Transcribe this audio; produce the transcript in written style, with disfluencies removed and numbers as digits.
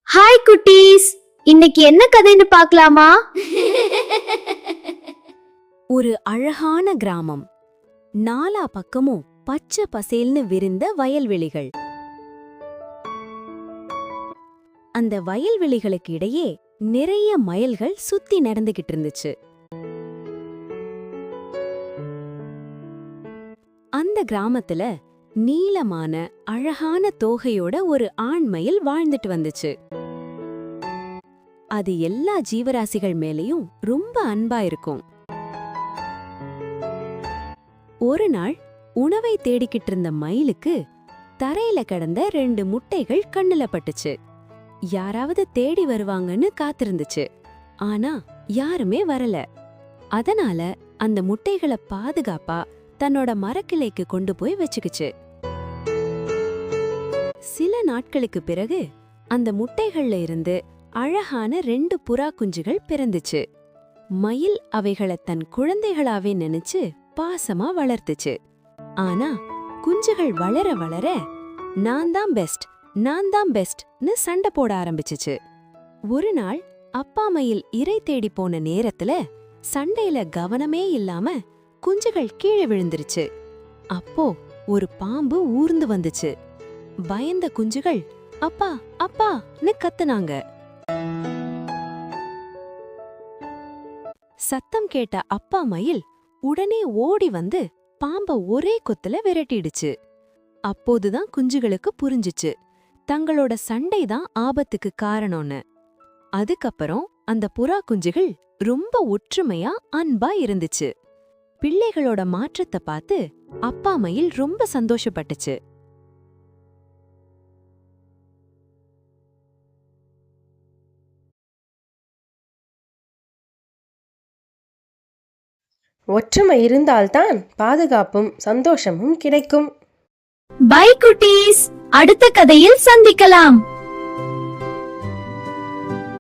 Hi குட்டீஸ், இன்னைக்கு என்ன கதைன்னு பார்க்கலாமா? ஒரு அழகான கிராமம். நாலா பக்கமும் பச்சை பசேல்னு விரிந்த வயல்வெளிகள். அந்த வயல்வெளிகளுக்கு இடையே நிறைய மயில்கள் சுத்தி நடந்துகிட்டு இருந்துச்சு. அந்த கிராமத்துல நீளமான அழகான தோகையோட ஒரு ஆண் மயில் வாழ்ந்துட்டு வந்துச்சு. அது எல்லா ஜீவராசிகள் மேலேயும் ரொம்ப அன்பா இருக்கும். ஒரு நாள் உணவை தேடிக்கிட்டு இருந்த மயிலுக்கு தரையில கிடந்த 2 முட்டைகள் கண்ணுல பட்டுச்சு. யாராவது தேடி வருவாங்கன்னு காத்திருந்துச்சு. ஆனா யாருமே வரல. அதனால அந்த முட்டைகளை பாதுகாப்பா தன்னோட மரக்கிளைக்கு கொண்டு போய் வச்சுக்குச்சு. சில நாட்களுக்கு பிறகு அந்த முட்டைகள்ல இருந்து அழகான 2 புறா குஞ்சுகள் பிறந்துச்சு. மயில் அவைகளை தன் குழந்தைகளாவே நினைச்சு பாசமா வளர்த்துச்சு. ஆனா குஞ்சுகள் வளர வளர நான் தான் பெஸ்ட்னு சண்டை போட ஆரம்பிச்சுச்சு. ஒரு நாள் அப்பா மயில் இரை தேடி போன நேரத்துல சண்டையில கவனமே இல்லாம குஞ்சுகள் கீழே விழுந்துருச்சு. அப்போ ஒரு பாம்பு ஊர்ந்து வந்துச்சு. பயந்த குஞ்சுகள் அப்பா அப்பான்னு கத்துனாங்க. சத்தம் கேட்ட அப்பா மயில் உடனே ஓடி வந்து பாம்ப ஒரே கொத்துல விரட்டிடுச்சு. அப்போதுதான் குஞ்சுகளுக்கு புரிஞ்சுச்சு தங்களோட சண்டைதான் ஆபத்துக்கு காரணம்னு. அதுக்கப்புறம் அந்த புறா குஞ்சுகள் ரொம்ப ஒற்றுமையா அன்பா இருந்துச்சு. பிள்ளைகளோட மாற்றத்தை பார்த்து அப்பா மயில் ரொம்ப சந்தோஷப்பட்டுச்சு. ஒற்றுமை இருந்தால்தான் பாதுகாப்பும் சந்தோஷமும் கிடைக்கும். பை குட்டீஸ், அடுத்த கதையில் சந்திக்கலாம்.